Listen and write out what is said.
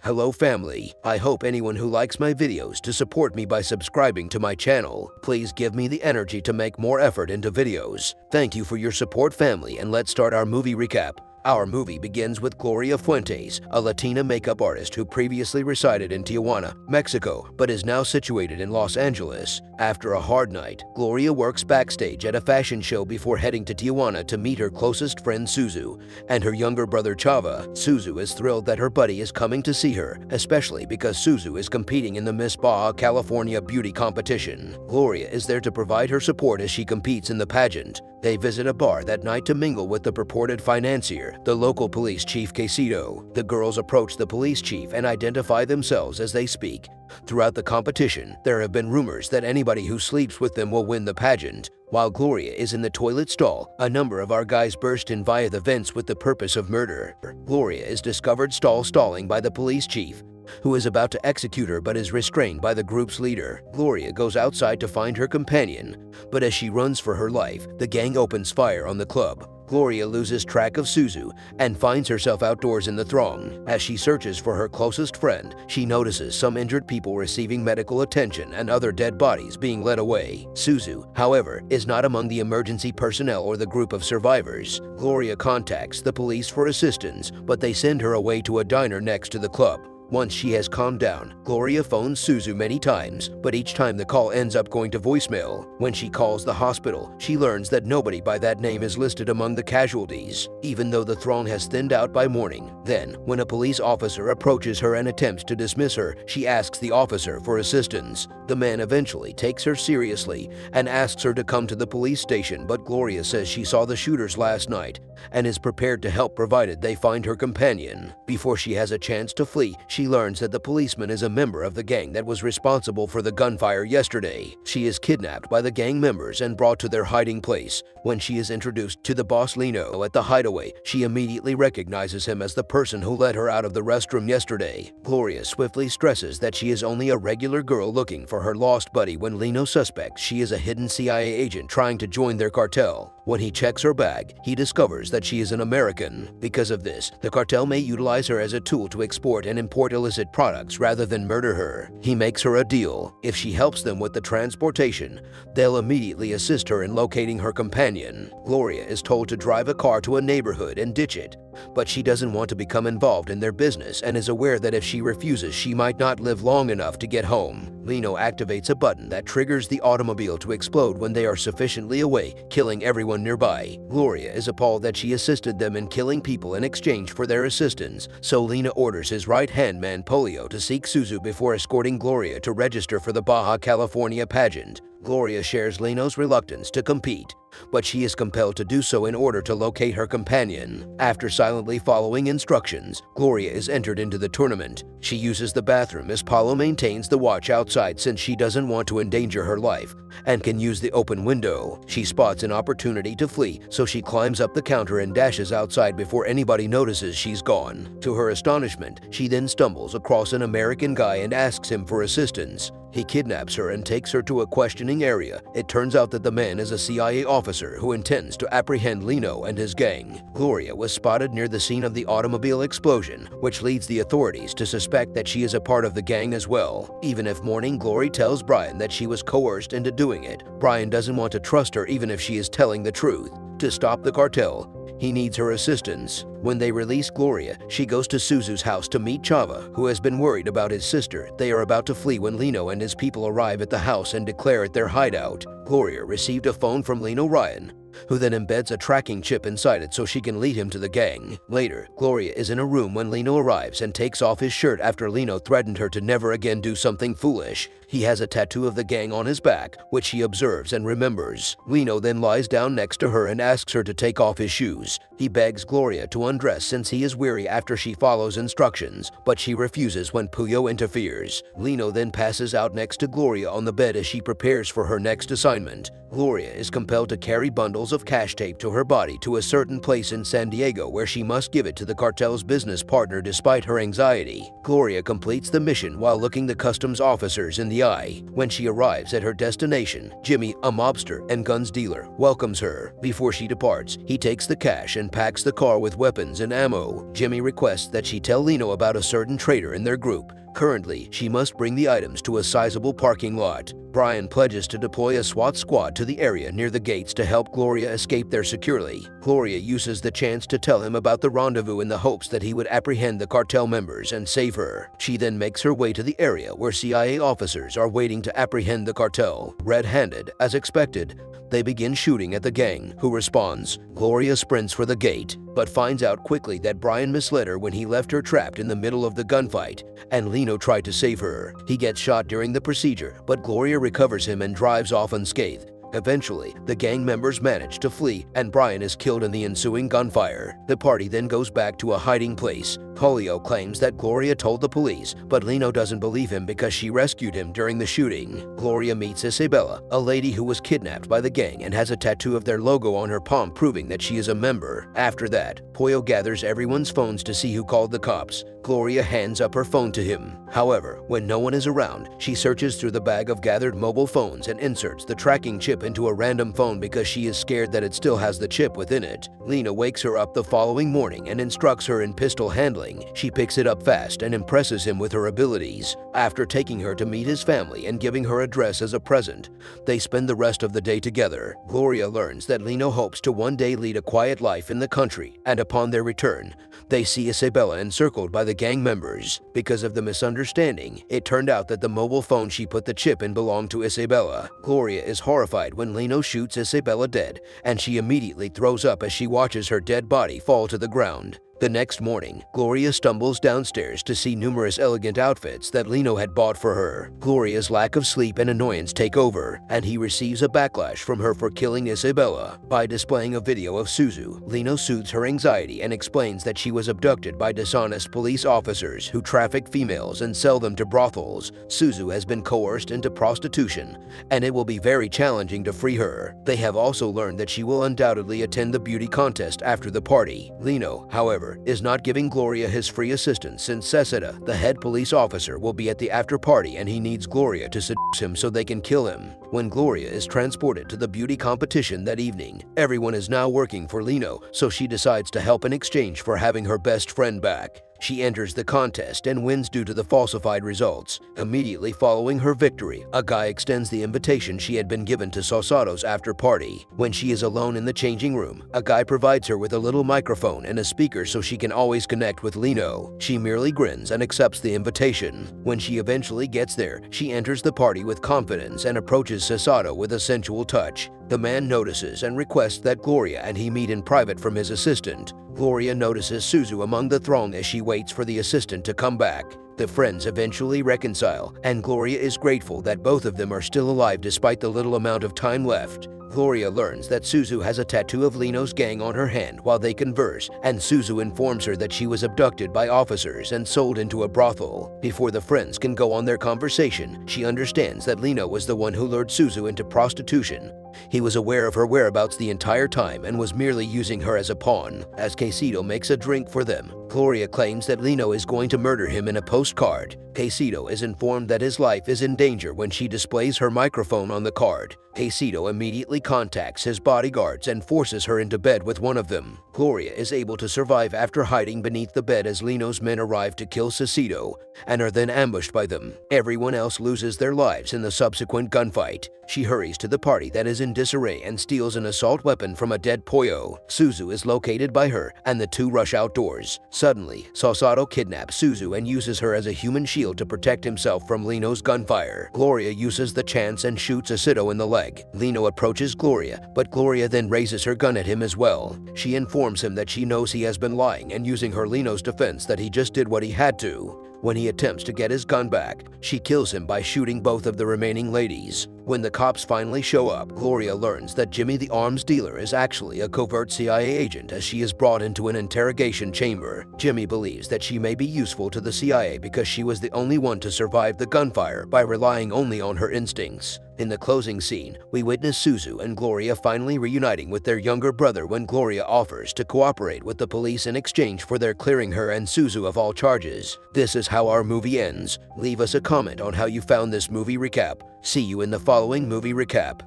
Hello family, I hope anyone who likes my videos to support me by subscribing to my channel. Please give me the energy to make more effort into videos. Thank you for your support family, and let's start our movie recap. Our movie begins with Gloria Fuentes, a Latina makeup artist who previously resided in Tijuana, Mexico, but is now situated in Los Angeles. After a hard night, Gloria works backstage at a fashion show before heading to Tijuana to meet her closest friend Suzu and her younger brother Chava. Suzu is thrilled that her buddy is coming to see her, especially because Suzu is competing in the Miss Baja California beauty competition. Gloria is there to provide her support as she competes in the pageant. They visit a bar that night to mingle with the purported financier, the local police chief Quesito. The girls approach the police chief and identify themselves as they speak. Throughout the competition, there have been rumors that anybody who sleeps with them will win the pageant. While Gloria is in the toilet stall, a number of our guys burst in via the vents with the purpose of murder. Gloria is discovered stalling by the police chief, who is about to execute her but is restrained by the group's leader. Gloria goes outside to find her companion, but as she runs for her life, the gang opens fire on the club. Gloria loses track of Suzu and finds herself outdoors in the throng. As she searches for her closest friend, she notices some injured people receiving medical attention and other dead bodies being led away. Suzu, however, is not among the emergency personnel or the group of survivors. Gloria contacts the police for assistance, but they send her away to a diner next to the club. Once she has calmed down, Gloria phones Suzu many times, but each time the call ends up going to voicemail. When she calls the hospital, she learns that nobody by that name is listed among the casualties, even though the throng has thinned out by morning. Then, when a police officer approaches her and attempts to dismiss her, she asks the officer for assistance. The man eventually takes her seriously and asks her to come to the police station, but Gloria says she saw the shooters last night and is prepared to help provided they find her companion. Before she has a chance to flee, she learns that the policeman is a member of the gang that was responsible for the gunfire yesterday. She is kidnapped by the gang members and brought to their hiding place. When she is introduced to the boss Lino at the hideaway, she immediately recognizes him as the person who led her out of the restroom yesterday. Gloria swiftly stresses that she is only a regular girl looking for her lost buddy when Lino suspects she is a hidden CIA agent trying to join their cartel. When he checks her bag, he discovers that she is an American. Because of this, the cartel may utilize her as a tool to export and import illicit products rather than murder her. He makes her a deal. If she helps them with the transportation, they'll immediately assist her in locating her companion. Gloria is told to drive a car to a neighborhood and ditch it, but she doesn't want to become involved in their business and is aware that if she refuses, she might not live long enough to get home. Lino activates a button that triggers the automobile to explode when they are sufficiently away, killing everyone nearby. Gloria is appalled that she assisted them in killing people in exchange for their assistance, so Lino orders his right-hand man Polio to seek Suzu before escorting Gloria to register for the Baja California pageant. Gloria shares Lino's reluctance to compete, but she is compelled to do so in order to locate her companion. After silently following instructions, Gloria is entered into the tournament. She uses the bathroom as Paulo maintains the watch outside since she doesn't want to endanger her life and can use the open window. She spots an opportunity to flee, so she climbs up the counter and dashes outside before anybody notices she's gone. To her astonishment, she then stumbles across an American guy and asks him for assistance. He kidnaps her and takes her to a questioning area. It turns out that the man is a CIA officer who intends to apprehend Lino and his gang. Gloria was spotted near the scene of the automobile explosion, which leads the authorities to suspect that she is a part of the gang as well. Even if mourning, Glory tells Brian that she was coerced into doing it. Brian doesn't want to trust her even if she is telling the truth. To stop the cartel, he needs her assistance. When they release Gloria, she goes to Suzu's house to meet Chava, who has been worried about his sister. They are about to flee when Lino and his people arrive at the house and declare it their hideout. Gloria received a phone from Lino Ryan, who then embeds a tracking chip inside it so she can lead him to the gang. Later, Gloria is in a room when Lino arrives and takes off his shirt after Lino threatened her to never again do something foolish. He has a tattoo of the gang on his back, which she observes and remembers. Lino then lies down next to her and asks her to take off his shoes. He begs Gloria to undress since he is weary after she follows instructions, but she refuses when Puyo interferes. Lino then passes out next to Gloria on the bed as she prepares for her next assignment. Gloria is compelled to carry bundles rolls of cash taped to her body to a certain place in San Diego where she must give it to the cartel's business partner despite her anxiety. Gloria completes the mission while looking the customs officers in the eye. When she arrives at her destination, Jimmy, a mobster and guns dealer, welcomes her. Before she departs, he takes the cash and packs the car with weapons and ammo. Jimmy requests that she tell Lino about a certain trader in their group. Currently, she must bring the items to a sizable parking lot. Brian pledges to deploy a SWAT squad to the area near the gates to help Gloria escape there securely. Gloria uses the chance to tell him about the rendezvous in the hopes that he would apprehend the cartel members and save her. She then makes her way to the area where CIA officers are waiting to apprehend the cartel. Red-handed, as expected, they begin shooting at the gang, who responds. Gloria sprints for the gate, but finds out quickly that Brian misled her when he left her trapped in the middle of the gunfight, and Lino tried to save her. He gets shot during the procedure, but Gloria recovers him and drives off unscathed. Eventually, the gang members manage to flee, and Brian is killed in the ensuing gunfire. The party then goes back to a hiding place. Julio claims that Gloria told the police, but Lino doesn't believe him because she rescued him during the shooting. Gloria meets Isabella, a lady who was kidnapped by the gang and has a tattoo of their logo on her palm proving that she is a member. After that, Pollo gathers everyone's phones to see who called the cops. Gloria hands up her phone to him. However, when no one is around, she searches through the bag of gathered mobile phones and inserts the tracking chip into a random phone because she is scared that it still has the chip within it. Lino wakes her up the following morning and instructs her in pistol handling. She picks it up fast and impresses him with her abilities. After taking her to meet his family and giving her a dress as a present, they spend the rest of the day together. Gloria learns that Lino hopes to one day lead a quiet life in the country, and upon their return, they see Isabella encircled by the gang members. Because of the misunderstanding, it turned out that the mobile phone she put the chip in belonged to Isabella. Gloria is horrified when Lino shoots Isabella dead, and she immediately throws up as she watches her dead body fall to the ground. The next morning, Gloria stumbles downstairs to see numerous elegant outfits that Lino had bought for her. Gloria's lack of sleep and annoyance take over, and he receives a backlash from her for killing Isabella. By displaying a video of Suzu, Lino soothes her anxiety and explains that she was abducted by dishonest police officers who traffic females and sell them to brothels. Suzu has been coerced into prostitution, and it will be very challenging to free her. They have also learned that she will undoubtedly attend the beauty contest after the party. Lino, however, is not giving Gloria his free assistance since Ceseda, the head police officer, will be at the after party and he needs Gloria to seduce him so they can kill him. When Gloria is transported to the beauty competition that evening, everyone is now working for Lino, so she decides to help in exchange for having her best friend back. She enters the contest and wins due to the falsified results. Immediately following her victory, a guy extends the invitation she had been given to Sausado's after party. When she is alone in the changing room, a guy provides her with a little microphone and a speaker so she can always connect with Lino. She merely grins and accepts the invitation. When she eventually gets there, she enters the party with confidence and approaches Sausado with a sensual touch. The man notices and requests that Gloria and he meet in private from his assistant. Gloria notices Suzu among the throng as she waits for the assistant to come back. The friends eventually reconcile, and Gloria is grateful that both of them are still alive despite the little amount of time left. Gloria learns that Suzu has a tattoo of Lino's gang on her hand while they converse, and Suzu informs her that she was abducted by officers and sold into a brothel. Before the friends can go on their conversation, she understands that Lino was the one who lured Suzu into prostitution. He was aware of her whereabouts the entire time and was merely using her as a pawn. As Quesito makes a drink for them, Gloria claims that Lino is going to murder him in a postcard. Quesito is informed that his life is in danger when she displays her microphone on the card. Quesito immediately contacts his bodyguards and forces her into bed with one of them. Gloria is able to survive after hiding beneath the bed as Lino's men arrive to kill Quesito and are then ambushed by them. Everyone else loses their lives in the subsequent gunfight. She hurries to the party that is in disarray and steals an assault weapon from a dead pollo. Suzu is located by her, and the two rush outdoors. Suddenly, Sausado kidnaps Suzu and uses her as a human shield to protect himself from Lino's gunfire. Gloria uses the chance and shoots Aceto in the leg. Lino approaches Gloria, but Gloria then raises her gun at him as well. She informs him that she knows he has been lying and using her Lino's defense that he just did what he had to. When he attempts to get his gun back, she kills him by shooting both of the remaining ladies. When the cops finally show up, Gloria learns that Jimmy the arms dealer is actually a covert CIA agent as she is brought into an interrogation chamber. Jimmy believes that she may be useful to the CIA because she was the only one to survive the gunfire by relying only on her instincts. In the closing scene, we witness Suzu and Gloria finally reuniting with their younger brother when Gloria offers to cooperate with the police in exchange for their clearing her and Suzu of all charges. This is how our movie ends. Leave us a comment on how you found this movie recap. See you in the following movie recap.